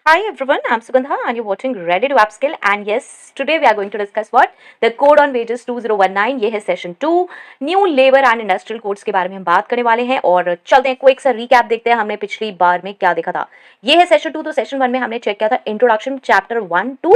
Hi everyone, I'm Sugandha and you're watching Ready to Upskill, and yes, today we are going to discuss what? The Code on Wages 2019. ये है session 2 new labour and industrial codes के बारे में हम बात करने वाले हैं। और चलते हैं क्विक सा रीकैप देखते हैं हमने पिछली बार में क्या देखा था। ये है सेशन 2। तो सेशन 1 में हमने चेक किया था इंट्रोडक्शन चैप्टर 1 to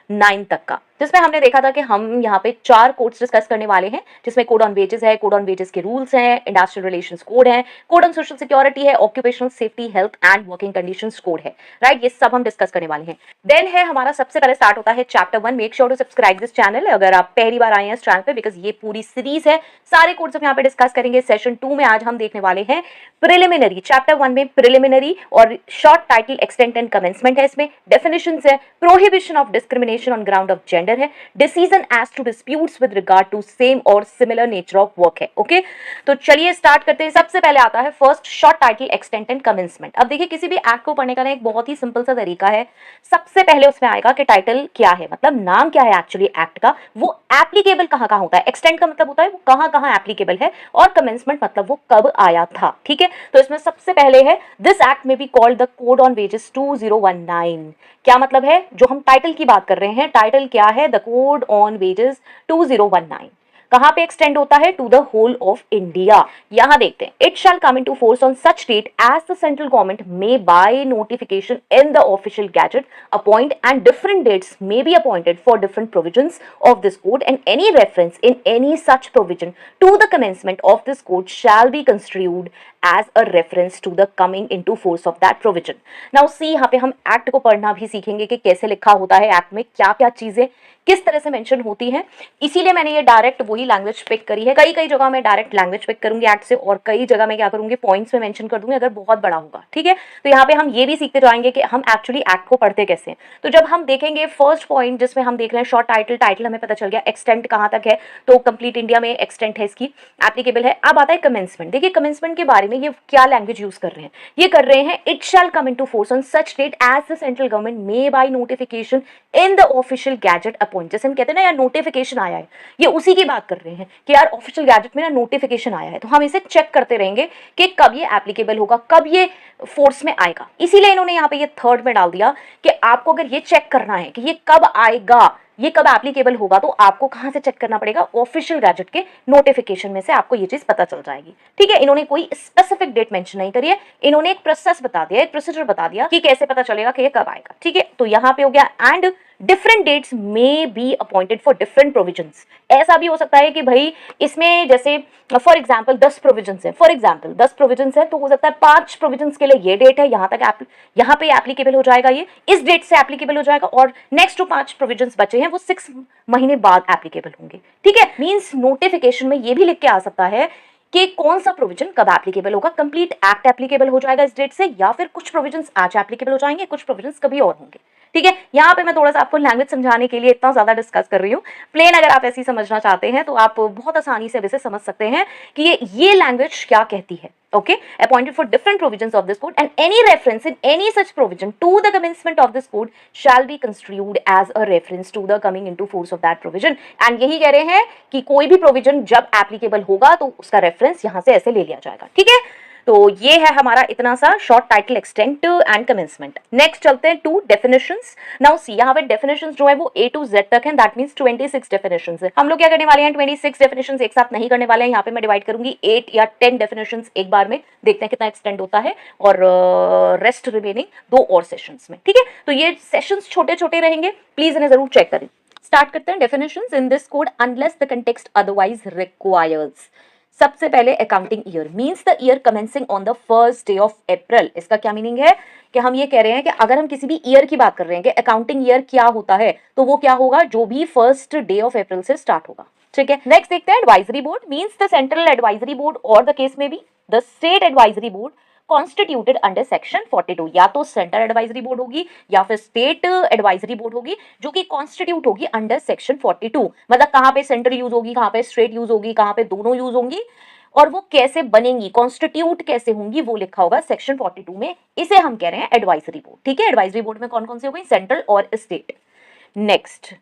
9 तक का, जिसमें हमने देखा था कि हम यहाँ पे 4 कोड्स डिस्कस करने वाले हैं, जिसमें कोड ऑन वेजेस है, कोड ऑन वेजेस के रूल्स हैं, इंडस्ट्रियल रिलेशंस कोड है, कोड ऑन सोशल सिक्योरिटी है, occupational safety health and working conditions code है। राइट, ये सब हम डिस्कस करने वाले हैं। देन है हमारा सबसे पहले स्टार्ट होता है chapter 1। Make sure to subscribe this channel अगर आप पहली बार आए हैं इस चैनल पे, बिकॉज ये पूरी सीरीज है, सारे कोड्स हम यहाँ पे डिस्कस करेंगे। सेशन 2 में आज हम देखने वाले हैं प्रिलिमिनरी। चैप्टर 1 में प्रिलिमिनरी और short title extent and commencement है, इसमें डेफिनेशंस है, prohibition of discrimination on ground of gender है, decision as to disputes with regard to same और सिमिलर नेचर ऑफ वर्क है। ओके, तो चलिए स्टार्ट करते हैं। सबसे पहले आता है first short title extent and commencement. अब देखिए, किसी भी एक्ट को पढ़ने का ना एक बहुत ही सिंपल सा तरीका है। सबसे पहले उसमें आएगा कि टाइटल क्या है, मतलब नाम क्या है एक्चुअली एक्ट का, वो एप्लीकेबल कहाँ कहाँ होता है। एक्सटेंट का मतलब होता है वो कहाँ कहाँ एप्लीकेबल है, और कमेंसमेंट मतलब वो कब आया था। ठीक है, तो इसमें सबसे पहले है दिस एक्ट में be called the code on wages 2019। क्या मतलब है, जो हम टाइटल की बात कर रहे हैं, टाइटल क्या है, द कोड ऑन वेजेस 2019। कहां पे एक्सटेंड होता है, to the whole of India. यहां देखते हैं, it shall come into force on such date as the central government may by notification in the official gazette appoint and different dates may be appointed for different provisions of this code and any reference in any such provision to the commencement of this code shall be construed as a reference to the coming into force of that provision. Now see, यहाँ पे हम act को पढ़ना भी सीखेंगे कि कैसे लिखा होता है, एक्ट में क्या क्या चीजें किस तरह से मेंशन होती हैं। इसीलिए मैंने ये डायरेक्ट वही लैंग्वेज पिक करी है। कई कई जगह मैं डायरेक्ट लैंग्वेज पिक करूंगी एक्ट से, और कई जगह मैं क्या करूंगी, पॉइंट्स में मेंशन कर दूंगी अगर बहुत बड़ा होगा। ठीक है, तो यहाँ पे हम ये भी सीखते जाएंगे कि हम एक्चुअली एक्ट को पढ़ते कैसे हैं। तो जब हम देखेंगे फर्स्ट पॉइंट जिसमें हम देख रहे हैं शॉर्ट टाइटल, टाइटल हमें पता चल गया, एक्सटेंट कहाँ तक है, तो कंप्लीट इंडिया में एक्सटेंट है, इसकी एप्लीकेबल है। अब आता है कमेंसमेंट। देखिए कमेंसमेंट के बारे में ये क्या लैंग्वेज यूज कर रहे हैं, ये कर रहे हैं it shall come into force on such date as the central government may by notification in the official gazette appoint. जैसे हम कहते हैं ना यार नोटिफिकेशन आया है, ये उसी की बात कर रहे हैं कि यार ऑफिशियल गैजेट में ना नोटिफिकेशन आया है, तो हम इसे चेक करते रहेंगे कि कब ये एप्लीकेबल होगा, कब ये फोर्स में आएगा। इसीलिए इन्होंने यहाँ पे ये थर्ड में डाल दिया कि आपको अगर ये चेक करना है कि ये कब आएगा, ये कब एप्लीकेबल होगा, तो आपको कहां से चेक करना पड़ेगा, ऑफिशियल गैजेट के नोटिफिकेशन में से आपको ये चीज पता चल जाएगी। ठीक है, इन्होंने कोई स्पेसिफिक डेट मेंशन नहीं करी है, इन्होंने एक प्रोसेस बता दिया, एक प्रोसीजर बता दिया कि कैसे पता चलेगा कि ये कब आएगा। ठीक है, तो यहाँ पे हो गया and different dates may be appointed for different provisions. ऐसा भी हो सकता है कि भाई इसमें जैसे फॉर एग्जाम्पल 10 प्रोविजंस है, फॉर एग्जाम्पल 10 प्रोविजंस है, तो हो सकता है 5 प्रोविजंस के लिए ये डेट है, यहाँ तक यहाँ पे एप्लीकेबल हो जाएगा, ये इस डेट से एप्लीकेबल हो जाएगा, और नेक्स्ट जो 5 प्रोविजंस बचे हैं वो 6 महीने बाद एप्लीकेबल होंगे। ठीक है, मींस नोटिफिकेशन में ये भी लिख के आ सकता है कि कौन सा प्रोविजन कब एप्लीकेबल होगा, कंप्लीट एक्ट एप्लीकेबल हो जाएगा इस डेट से, या फिर कुछ प्रोविजंस आज एप्लीकेबल हो जाएंगे, कुछ प्रोविजंस कभी और होंगे। ठीक है, यहाँ पे मैं थोड़ा सा आपको लैंग्वेज समझाने के लिए इतना ज्यादा डिस्कस कर रही हूँ। प्लेन अगर आप ऐसी समझना चाहते हैं तो आप बहुत आसानी से वैसे समझ सकते हैं कि ये लैंग्वेज क्या कहती है। Okay, appointed for different provisions of this code and any reference in any such provision to the commencement of this code shall be construed as a reference to the coming into force of that provision. And यही कह रहे हैं कि कोई भी provision जब applicable होगा तो उसका reference यहाँ से ऐसे ले लिया जाएगा। ठीक है, तो ये है हमारा इतना सा short title extent and commencement. Next चलते हैं टू डेफिनेशंस। नाउ सी, यहाँ पे डेफिनेशंस जो है वो A to Z तक है, दैट मींस 26 डेफिनेशंस है। हम लोग क्या करने वाले हैं, 26 डेफिनेशंस एक साथ नहीं करने वाले हैं। यहाँ पे मैं डिवाइड करूंगी 8 या 10 डेफिनेशंस एक बार में, देखते हैं कितना एक्सटेंड होता है, और रेस्ट रिमेनिंग 2 और सेशंस में। ठीक है, तो ये सेशंस छोटे छोटे रहेंगे, प्लीज इन्हें जरूर चेक करें। स्टार्ट करते हैं definitions in this code unless the context otherwise requires. सबसे पहले accounting year means the year commencing on the first day of April. इसका क्या मीनिंग है कि हम ये कह रहे हैं कि अगर हम किसी भी ईयर की बात कर रहे हैं कि अकाउंटिंग ईयर क्या होता है, तो वो क्या होगा, जो भी फर्स्ट डे ऑफ अप्रैल से स्टार्ट होगा। ठीक है, नेक्स्ट देखते हैं advisory board means the central advisory board और द केस में भी the state advisory board constituted under section 42। या तो सेंट्रल एडवाइजरी बोर्ड होगी या फिर स्टेट एडवाइजरी बोर्ड होगी, जो कि कॉन्स्टिट्यूट होगी अंडर सेक्शन 42। मतलब कहाँ पे सेंट्रल यूज होगी, कहाँ पे स्टेट यूज होगी, कहाँ पे दोनों यूज होंगी, और वो कैसे बनेंगी, कॉन्स्टिट्यूट कैसे होंगी, वो लिखा होगा सेक्शन 42 में। इसे हम कह रहे हैं एडवाइजरी बोर्ड। ठीक है, एडवाइजरी बोर्ड में कौन कौन से हो गई, सेंट्रल और state. Next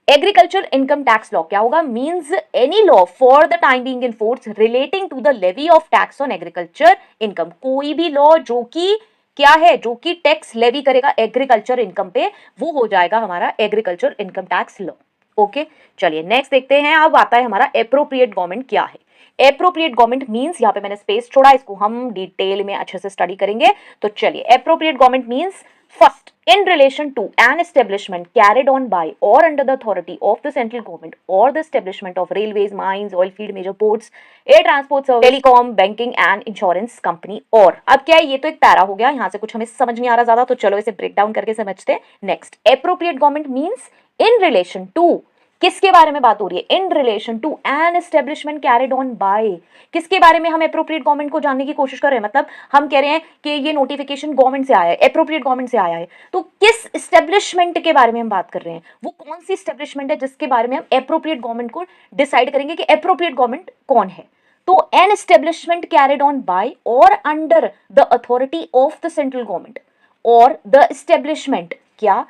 agriculture income tax law क्या होगा, means any law for the time being in force relating to the levy of tax on agriculture income. कोई भी लॉ जो कि क्या है जो कि टैक्स लेवी करेगा एग्रीकल्चर इनकम पे, वो हो जाएगा हमारा agriculture income tax law. Okay, चलिए नेक्स्ट देखते हैं। अब आता है हमारा एप्रोप्रिएट गवर्नमेंट क्या है। एप्रोप्रिएट गवर्नमेंट मींस, यहाँ पे मैंने स्पेस छोड़ा, इसको हम डिटेल में अच्छे से स्टडी करेंगे। तो चलिए, appropriate government means first in relation to an establishment carried on by or under the authority of the central government or the establishment of railways, mines, oil field, major ports, air transport service, telecom, banking and insurance company। और अब क्या है, ये तो एक para हो गया, यहाँ से कुछ हमें समझ नहीं आ रहा ज्यादा, तो चलो इसे ब्रेक डाउन करके समझते हैं। Next, appropriate government means in relation to, किसके बारे में बात हो रही है, in relation to an establishment carried on by, किसके बारे में हम एप्रोप्रिएट गवर्नमेंट को जानने की कोशिश कर रहे हैं। मतलब हम कह रहे हैं कि ये नोटिफिकेशन गवर्नमेंट से आया है, एप्रोप्रिएट गवर्नमेंट से आया है, तो किस एस्टेब्लिशमेंट के बारे में हम बात कर रहे हैं, वो कौन सी एस्टेब्लिशमेंट है जिसके बारे में हम एप्रोप्रिएट गवर्नमेंट को डिसाइड करेंगे कि एप्रोप्रिएट गवर्नमेंट कौन है। तो an establishment carried on by और under the authority of the central government, और द एस्टेब्लिशमेंट, क्या,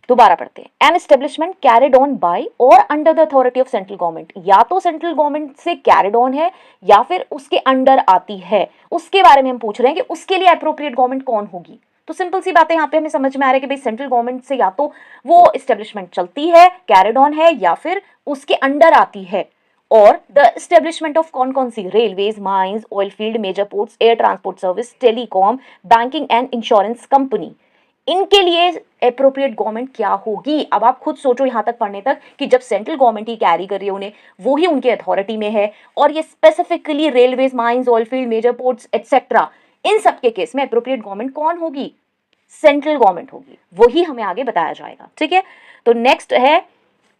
दोबारा पढ़ते हैं, an establishment carried on by और under the authority of central government, या तो सेंट्रल गवर्नमेंट से कैरिड ऑन है या फिर उसके अंडर आती है, उसके बारे में हम पूछ रहे हैं कि उसके लिए एप्रोप्रिएट गवर्नमेंट कौन होगी। तो सिंपल सी बात है, यहाँ पे हमें समझ में आ रहा है कि भाई सेंट्रल गवर्नमेंट से या तो वो एस्टेब्लिशमेंट चलती है, कैरिड ऑन है, या फिर उसके अंडर आती है। और द एस्टेब्लिशमेंट ऑफ कौन कौन सी, railways, mines, oil field, major ports, air transport service, telecom, banking and insurance company, इनके लिए एप्रोप्रिएट गवर्नमेंट क्या होगी। अब आप खुद सोचो यहाँ तक पढ़ने तक कि जब सेंट्रल गवर्नमेंट ही कैरी कर रही है उन्हें, वो ही उनके अथॉरिटी में है, और ये specifically railways, mines, oil field, major ports etcetera, इन सब के केस में एप्रोप्रिएट गवर्नमेंट कौन होगी, सेंट्रल गवर्नमेंट होगी, वही हमें आगे बताया जाएगा। ठीक है, तो नेक्स्ट है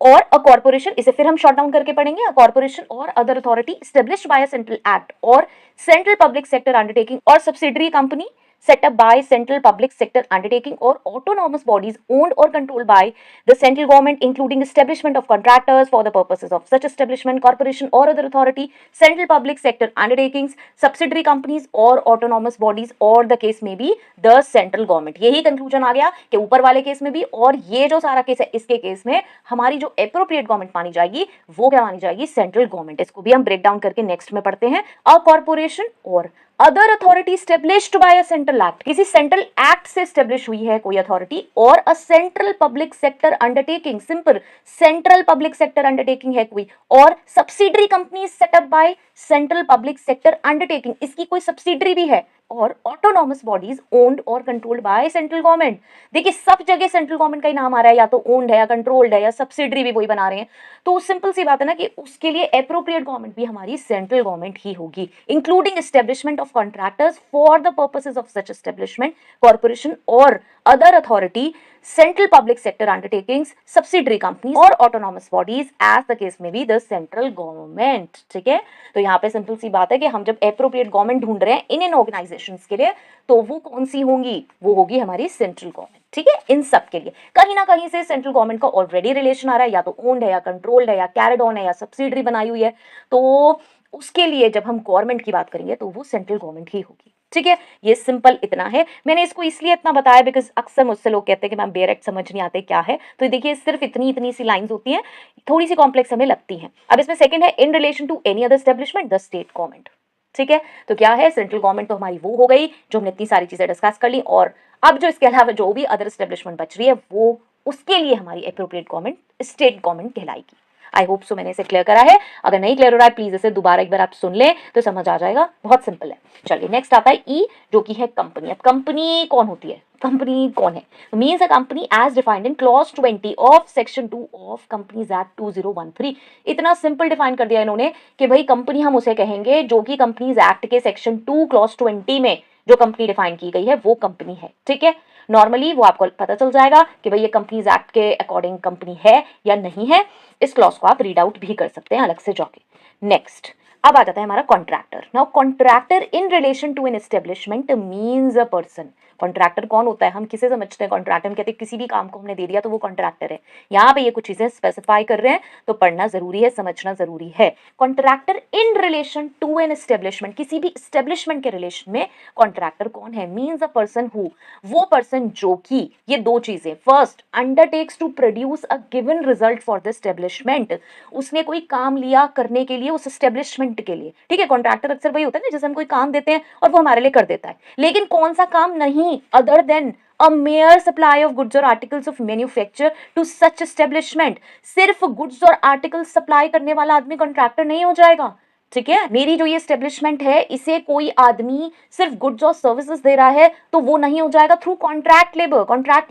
और अ कॉर्पोरेशन, इसे फिर हम शॉर्ट डाउन करके पढ़ेंगे, अ कॉर्पोरेशन और other authority established by a central act और सेंट्रल पब्लिक सेक्टर अंडरटेकिंग और subsidiary company set up by central public sector undertaking or autonomous bodies owned or controlled by the central government, including establishment of contractors for the purposes of such establishment, corporation or other authority, central public sector undertakings, subsidiary companies or autonomous bodies, or the case may be the central government। यही conclusion आ गया कि ऊपर वाले case में भी और ये जो सारा केस है, इसके केस में हमारी जो एप्रोप्रिएट गवर्नमेंट मानी जाएगी वो क्या मानी जाएगी, सेंट्रल गवर्नमेंट। इसको भी हम ब्रेक डाउन करके नेक्स्ट में पढ़ते हैं। अ कॉर्पोरेशन और other authority established bye a central act, किसी सेंट्रल एक्ट से स्टेब्लिश हुई है कोई अथॉरिटी, और a central public sector undertaking, simple central public sector undertaking है कोई, और subsidiary company setup by central public sector undertaking, इसकी कोई सब्सिडरी भी है, और ऑटोनॉमस बॉडीज ओन्ड और कंट्रोल्ड बाय सेंट्रल गवर्नमेंट। देखिए सब जगह सेंट्रल गवर्नमेंट का ही नाम आ रहा है, या तो ओन्ड है या कंट्रोल्ड है या सब्सिडरी भी वही बना रहे हैं, तो सिंपल सी बात है ना कि उसके लिए एप्रोप्रिएट गवर्नमेंट भी हमारी सेंट्रल गवर्नमेंट ही होगी, including establishment of contractors for the purposes of such establishment, corporation और other authority, central public sector undertakings, subsidiary companies और autonomous bodies, as the case में बी द सेंट्रल गवर्नमेंट। ठीक है, तो यहाँ पे सिंपल सी बात है कि हम जब एप्रोप्रिएट गवर्नमेंट ढूंढ रहे हैं इन ऑर्गेनाइजेशंस के लिए, तो वो कौन सी होंगी, वो होगी हमारी सेंट्रल गवर्नमेंट। ठीक है, इन सब के लिए कहीं ना कहीं से सेंट्रल गवर्नमेंट का ऑलरेडी रिलेशन आ रहा है, या तो ओन्ड है या कंट्रोल्ड है या कैरिड ऑन है या सब्सिडरी बनाई हुई है, तो उसके लिए जब हम गवर्नमेंट की बात करेंगे तो वो सेंट्रल गवर्नमेंट ही होगी। ठीक है, ये सिंपल इतना है। मैंने इसको इसलिए इतना बताया बिकॉज अक्सर मुझसे लोग कहते हैं कि मैम डायरेक्ट समझ नहीं आते क्या है, तो देखिए सिर्फ इतनी सी लाइंस होती हैं, थोड़ी सी कॉम्प्लेक्स हमें लगती हैं। अब इसमें सेकंड है in relation to any other establishment the state government. ठीक है, तो क्या है, सेंट्रल गवर्नमेंट तो हमारी वो हो गई जो हमने इतनी सारी चीजें डिस्कस कर ली, और अब जो इसके अलावा जो भी अदर एस्टेब्लिशमेंट बच रही है वो उसके लिए हमारी एप्रोप्रिएट गवर्नमेंट स्टेट गवर्नमेंट कहलाएगी। आई होप सो मैंने इसे क्लियर करा है। अगर नहीं क्लियर हो रहा है प्लीज इसे दोबारा एक बार आप सुन लें तो समझ आ जाएगा, बहुत सिंपल है। चलिए नेक्स्ट आता है ई, जो कि है कंपनी। अब कंपनी कौन होती है, कंपनी कौन है, means a company as defined in clause 20 of section 2 of companies act 2013। इतना सिंपल डिफाइन कर दिया इन्होंने कि भाई कंपनी हम उसे कहेंगे जो कि कंपनीज एक्ट के सेक्शन 2 क्लॉज 20 में जो कंपनी डिफाइन की गई है वो कंपनी है। ठीक है, नॉर्मली वो आपको पता चल जाएगा कि भाई ये कंपनीज एक्ट के अकॉर्डिंग कंपनी है या नहीं है। इस क्लॉज को आप रीड आउट भी कर सकते हैं अलग से जाके। नेक्स्ट अब आ जाता है हमारा contractor. Now contractor in relation to an establishment means a person. Contractor कौन होता है, हम किसे समझते हैं कॉन्ट्रैक्टर, हम कहते हैं किसी भी काम को हमने दे दिया तो वो कॉन्ट्रैक्टर है। यहाँ पे ये कुछ चीजें स्पेसिफाई कर रहे हैं तो पढ़ना जरूरी है, समझना जरूरी है। Contractor in relation to an establishment, किसी भी एस्टेब्लिशमेंट के रिलेशन में कॉन्ट्रैक्टर कौन है, मीन्स अ पर्सन हु, वो पर्सन जो कि, ये दो चीजें, first undertakes to produce a given result for the establishment, उसने कोई काम लिया करने के लिए उस एस्टेब्लिशमेंट के लिए। ठीक है, कॉन्ट्रैक्टर अक्सर वही होता है ना जैसे हम कोई काम देते हैं और वो हमारे लिए कर देता है, लेकिन कौन सा काम नहीं any other than a mere supply of goods or articles of manufacture to such establishment. सिर्फ गुड्स और आर्टिकल्स सप्लाई करने वाला आदमी कॉन्ट्रैक्टर नहीं हो जाएगा, ठीक है। मेरी जो ये स्टेब्लिशमेंट है इसे कोई आदमी सिर्फ गुड्स और सर्विसेज दे रहा है तो वो नहीं हो जाएगा थ्रू कॉन्ट्रैक्ट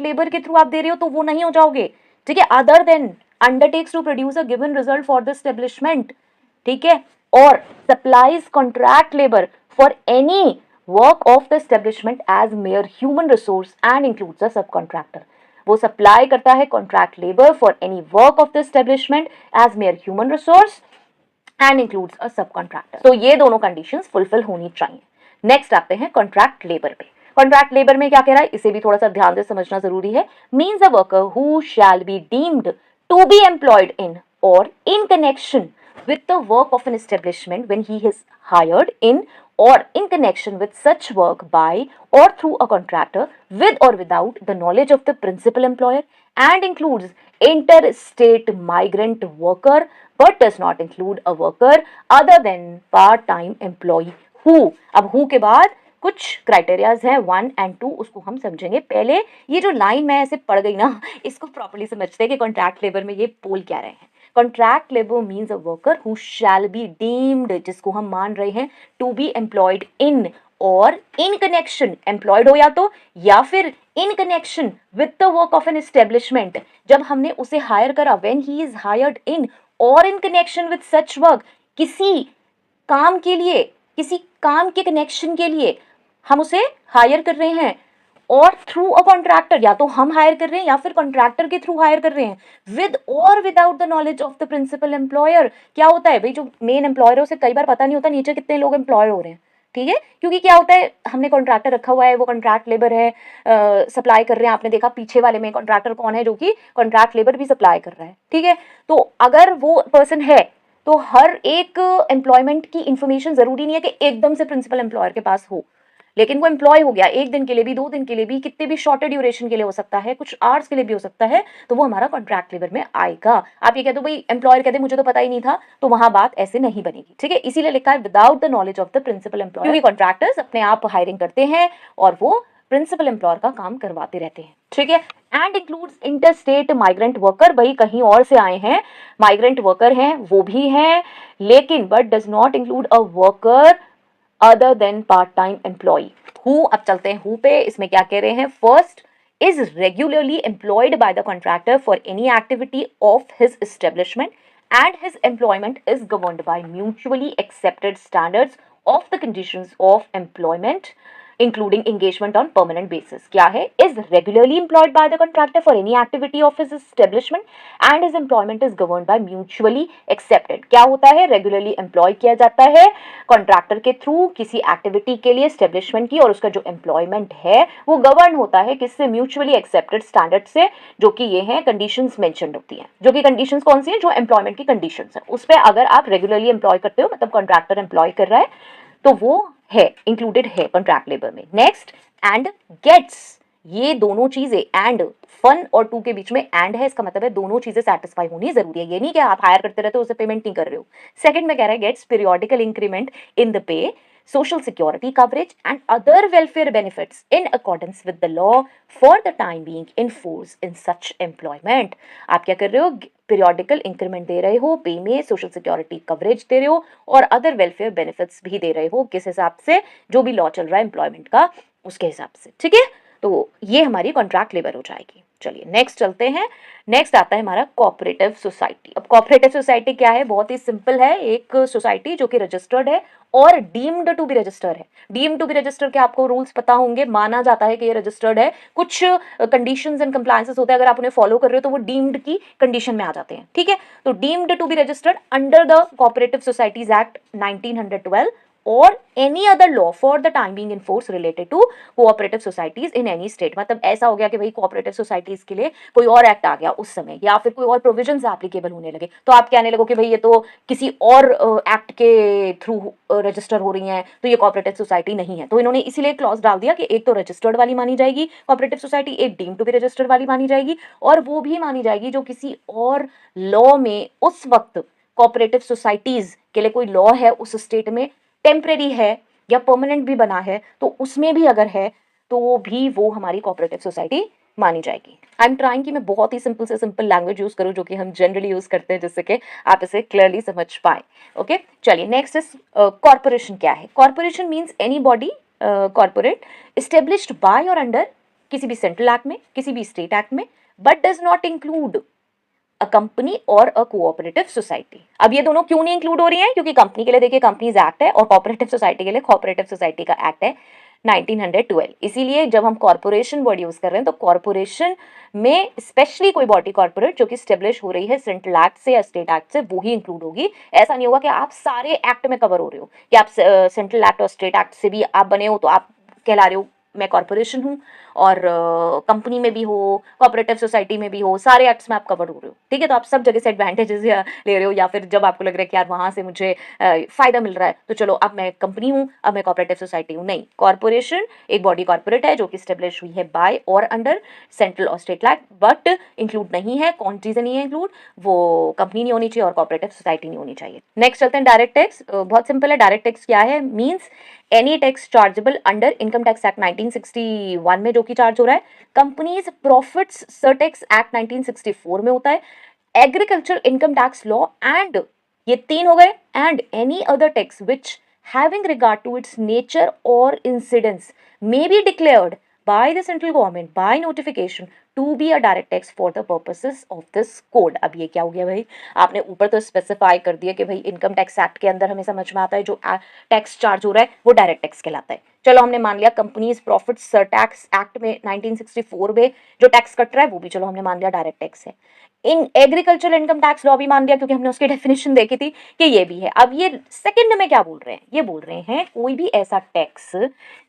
लेबर के थ्रू आप दे रहे हो तो वो नहीं हो जाओगे, ठीक है। Other than undertakes to produce a given result for the establishment, ठीक है, और supplies contract labour for any work of the establishment as mere human resource and includes a sub contractor. वो सप्लाई करता है contract labour for any work of the establishment as mere human resource and includes a sub contractor. तो ये दोनों conditions fulfil होनी चाहिए। Next आते हैं कॉन्ट्रैक्ट लेबर पे। कॉन्ट्रैक्ट लेबर में क्या कह रहा है, इसे भी थोड़ा सा ध्यान से समझना जरूरी है। Means a worker who shall be deemed to be employed in और in connection with the work of an establishment when he is hired in or in connection with such work by or through a contractor with or without the knowledge of the principal employer and includes interstate migrant worker but does not include a worker other than part-time employee who। अब who के बाद कुछ criterias हैं 1 and 2, उसको हम समझेंगे। पहले ये जो लाइन मैं ऐसे पढ़ गई ना, इसको प्रॉपर्ली समझते हैं कि कॉन्ट्रैक्ट लेबर में ये बोल क्या रहे हैं। Contract labour means a worker who shall be deemed, जिसको हम मान रहे हैं टू बी एम्प्लॉयड इन और इन कनेक्शन, एम्प्लॉयड हो या फिर in connection with the work of an establishment, जब हमने उसे हायर करा, व्हेन ही इज हायर्ड इन और in connection with such work, किसी काम के लिए, किसी काम के कनेक्शन के लिए हम उसे हायर कर रहे हैं, और थ्रू अ कॉन्ट्रैक्टर, या तो हम हायर कर रहे हैं या फिर कॉन्ट्रैक्टर के थ्रू हायर कर रहे हैं, विद और without the knowledge of the principal employer. क्या होता है भाई, जो मेन एम्प्लॉयर है उसे कई बार पता नहीं होता नीचे कितने लोग एम्प्लॉय हो रहे हैं, ठीक है, क्योंकि क्या होता है हमने कॉन्ट्रैक्टर रखा हुआ है, वो कॉन्ट्रैक्ट लेबर है, सप्लाई कर रहे हैं। आपने देखा पीछे वाले में कॉन्ट्रैक्टर कौन है, जो कि कॉन्ट्रैक्ट लेबर भी सप्लाई कर रहा है, ठीक है। तो अगर वो पर्सन है तो हर एक एम्प्लॉयमेंट की इंफॉर्मेशन जरूरी नहीं है कि एकदम से प्रिंसिपल एम्प्लॉयर के पास हो, लेकिन वो एम्प्लॉय हो गया 1 दिन के लिए भी, 2 दिन के लिए भी, कितने भी शॉर्टर ड्यूरेशन के लिए हो सकता है, कुछ आवर्स के लिए भी हो सकता है, तो वो हमारा कॉन्ट्रैक्ट लेबर में आएगा। आप ये कहते हो भाई एम्प्लॉयर कहते मुझे तो पता ही नहीं था, तो वहां बात ऐसे नहीं बनेगी, ठीक है। इसीलिए लिखा है without the knowledge of the principal employer, क्योंकि कॉन्ट्रैक्टर्स अपने आप हायरिंग करते हैं और वो प्रिंसिपल एम्प्लॉयर का काम करवाते रहते हैं, ठीक है। And includes interstate migrant worker, भाई कहीं और से आए हैं, माइग्रेंट वर्कर हैं वो भी हैं, लेकिन but does not include a worker other than part time employee. Who, अब चलते हैं हु पे। इसमें क्या कह रहे हैं, first is regularly employed by the contractor for any activity of his establishment and his employment is governed by mutually accepted standards of the conditions of employment including engagement on permanent basis। क्या है, is regularly employed by the contractor for any activity of his establishment and his employment is governed by mutually accepted। क्या होता है, regularly employ किया जाता है contractor के through किसी एक्टिविटी के लिए एस्टेब्लिशमेंट की, और उसका जो एम्प्लॉयमेंट है वो गवर्न होता है किससे, म्यूचुअली एक्सेप्टेड स्टैंडर्ड से, जो कि ये हैं कंडीशंस मेंशन होती हैं, जो कि कंडीशंस कौन सी हैं, जो एम्प्लॉयमेंट की कंडीशंस हैं, उस पर अगर आप रेगुलरली एम्प्लॉय करते हो, मतलब कॉन्ट्रैक्टर एम्प्लॉय कर रहा है, तो वो है इंक्लूडेड है कॉन्ट्रैक्ट लेबर में। नेक्स्ट, एंड गेट्स, ये दोनों चीजें, एंड फन और टू के बीच में एंड है, इसका मतलब है दोनों चीजें सेटिस्फाई होनी जरूरी है, ये नहीं कि आप हायर करते रहते हो उसे पेमेंट नहीं कर रहे हो। सेकंड में कह रहा है gets periodical increment in the pay, social security coverage and other welfare benefits in accordance with the law for the time being in force in such employment। आप क्या कर रहे हो, पीरियोडिकल इंक्रीमेंट दे रहे हो, पे में सोशल सिक्योरिटी कवरेज दे रहे हो और अदर वेलफेयर बेनिफिट्स भी दे रहे हो, किस हिसाब से, जो भी लॉ चल रहा है एम्प्लॉयमेंट का उसके हिसाब से, ठीक है। तो ये हमारी कॉन्ट्रैक्ट लेबर हो जाएगी। चलिए नेक्स्ट चलते हैं। नेक्स्ट आता है हमारा कोऑपरेटिव सोसाइटी। अब कोऑपरेटिव सोसाइटी क्या है, बहुत ही सिंपल है, एक सोसाइटी जो कि रजिस्टर्ड है और डीम्ड टू बी रजिस्टर्ड है। डीम्ड टू बी रजिस्टर्ड के आपको रूल्स पता होंगे, माना जाता है कि ये रजिस्टर्ड है, कुछ कंडीशंस एंड कंप्लायंसेस होते हैं, अगर आप उन्हें फॉलो कर रहे हो तो वो डीम्ड की कंडीशन में आ जाते हैं, ठीक है। तो deemed to be registered under the cooperative societies act 1912 और any other law for the time being in force related to cooperative societies in any state. मतलब ऐसा हो गया कि भाई कोऑपरेटिव सोसाइटीज के लिए कोई और एक्ट आ गया उस समय, या फिर कोई और प्रोविजंस एप्लीकेबल होने लगे, तो आप कहने लगो कि भाई ये तो किसी और एक्ट के थ्रू रजिस्टर हो रही हैं, तो ये कोऑपरेटिव सोसाइटी नहीं है। तो इन्होंने इसीलिए क्लॉज डाल दिया कि एक तो रजिस्टर्ड वाली मानी जाएगी कोऑपरेटिव सोसाइटी, एक डीम टू बी रजिस्टर्ड वाली मानी जाएगी, और वो भी मानी जाएगी जो किसी और लॉ में उस वक्त कोऑपरेटिव सोसाइटीज के लिए कोई लॉ है उस स्टेट में, टेम्परेरी है या परमानेंट भी बना है, तो उसमें भी अगर है तो भी वो हमारी कोऑपरेटिव सोसाइटी मानी जाएगी। आई एम ट्राइंग कि मैं बहुत ही सिंपल से सिंपल लैंग्वेज यूज करूँ जो कि हम जनरली यूज करते हैं, जिससे कि आप इसे क्लियरली समझ पाए। ओके, चलिए नेक्स्ट इज कॉर्पोरेशन क्या है। Corporation means any body corporate established by और अंडर किसी भी सेंट्रल एक्ट में, किसी भी स्टेट एक्ट में, but does not include a company और अ कोऑपरेटिव सोसाइटी। अब ये दोनों क्यों नहीं इंक्लूड हो रही हैं? क्योंकि कंपनी के लिए देखिए कंपनीज एक्ट है और कोऑपरेटिव सोसाइटी के लिए कोऑपरेटिव सोसाइटी का एक्ट है 1912। इसीलिए जब हम कॉर्पोरेशन वर्ड यूज कर रहे हैं तो कॉर्पोरेशन में स्पेशली कोई बॉडी कॉर्पोरेट जो कि स्टेब्लिश हो रही है सेंट्रल एक्ट से या स्टेट एक्ट से, वो ही इंक्लूड होगी। ऐसा नहीं होगा कि आप सारे एक्ट में कवर हो रहे हो, कि आप सेंट्रल एक्ट और स्टेट एक्ट से भी आप बने हो तो आप कहला रहे हो मैं कॉर्पोरेशन हूँ, और कंपनी में भी हो, कोऑपरेटिव सोसाइटी में भी हो, सारे एक्ट्स में आप कवर हो रहे हो। ठीक है, तो आप सब जगह से एडवांटेजेस ले रहे हो, या फिर जब आपको लग रहा है कि यार वहाँ से मुझे फायदा मिल रहा है तो चलो अब मैं कंपनी हूँ, अब मैं कोऑपरेटिव सोसाइटी हूँ। नहीं, कॉर्पोरेशन एक बॉडी कॉर्पोरेट है जो कि स्टेब्लिश हुई है बाय और अंडर सेंट्रल और स्टेट एक्ट, बट इंक्लूड नहीं है। कौन चीज़ें नहीं है इंक्लूड? वो कंपनी नहीं होनी चाहिए और कोऑपरेटिव सोसाइटी नहीं होनी चाहिए। नेक्स्ट चलते हैं डायरेक्ट टैक्स। बहुत सिंपल है, डायरेक्ट टैक्स क्या है? Means any tax chargeable under income tax act 1961 में जो कि चार्ज हो रहा है, कंपनीज प्रॉफिट्स सरटैक्स एक्ट 1964 में होता है, agriculture income tax law and, ये तीन हो गए, and any other tax which having regard to its nature और incidence may be declared by the central government by notification to be a direct tax for the purposes of this code। अब ये क्या हो गया भाई? आपने ऊपर तो स्पेसिफाई कर दिया कि भाई इनकम टैक्स एक्ट के अंदर हमें समझ में आता है जो टैक्स चार्ज हो रहा है वो डायरेक्ट टैक्स कहलाता है। चलो हमने मान लिया कंपनीज प्रॉफिट टैक्स एक्ट में 1964 में जो टैक्स कट रहा है वो भी चलो हमने मान लिया डायरेक्ट टैक्स है। In agriculture income tax law भी मान लिया क्योंकि हमने उसकी डेफिनेशन देखी थी कि ये भी है। अब ये सेकंड में क्या बोल रहे हैं? ये बोल रहे हैं कोई भी ऐसा टैक्स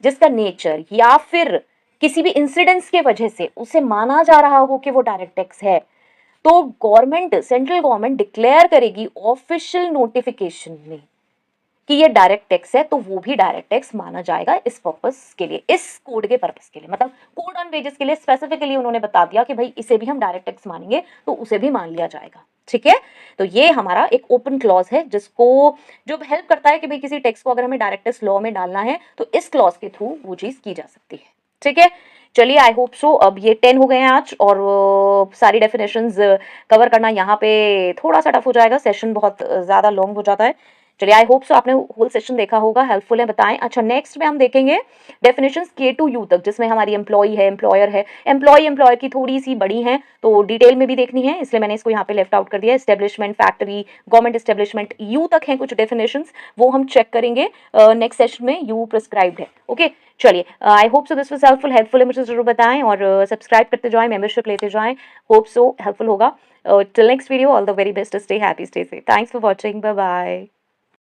जिसका नेचर या फिर किसी भी इंसिडेंस के वजह से उसे माना जा रहा हो कि वो डायरेक्ट टैक्स है, तो गवर्नमेंट, सेंट्रल गवर्नमेंट डिक्लेयर करेगी ऑफिशियल नोटिफिकेशन में कि ये डायरेक्ट टैक्स है, तो वो भी डायरेक्ट टैक्स माना जाएगा इस पर्पस के लिए, इस कोड के पर्पस के लिए। मतलब कोड ऑन वेजेस के लिए स्पेसिफिकली उन्होंने बता दिया कि भाई इसे भी हम डायरेक्ट टैक्स मानेंगे, तो उसे भी मान लिया जाएगा। ठीक है, तो ये हमारा एक ओपन क्लॉज है जिसको जो हेल्प करता है कि भाई किसी टैक्स को अगर हमें डायरेक्ट टैक्स लॉ में डालना है तो इस क्लॉज के थ्रू वो चीज की जा सकती है। ठीक है, चलिए आई होप सो अब ये 10 हो गए हैं आज, और सारी डेफिनेशंस कवर करना यहाँ पे थोड़ा सा टफ हो जाएगा, सेशन बहुत ज़्यादा लॉन्ग हो जाता है। चलिए आई होप सो आपने होल सेशन देखा होगा, हेल्पफुल है, बताएं। अच्छा, नेक्स्ट में हम देखेंगे डेफिनेशंस के टू यू तक, जिसमें हमारी एम्प्लॉई है, एम्प्लॉयर है, एम्प्लॉय एम्प्लॉयर की थोड़ी सी बड़ी है तो डिटेल में भी देखनी है, इसलिए मैंने इसको यहाँ पे लेफ्ट आउट कर दिया। Establishment, factory, government establishment, you तक हैं कुछ डेफिनेशंस, वो हम चेक करेंगे नेक्स्ट सेशन में, यू प्रिस्क्राइब्ड है। ओके, चलिए I hope so this was helpful है, मुझे जरूर बताएं और सब्सक्राइब करते जाएं, मेंबरशिप लेते जाएं, होप सो हेल्पफुल होगा। Till next video, all the very best, stay happy, stay safe, thanks for watching, bye bye.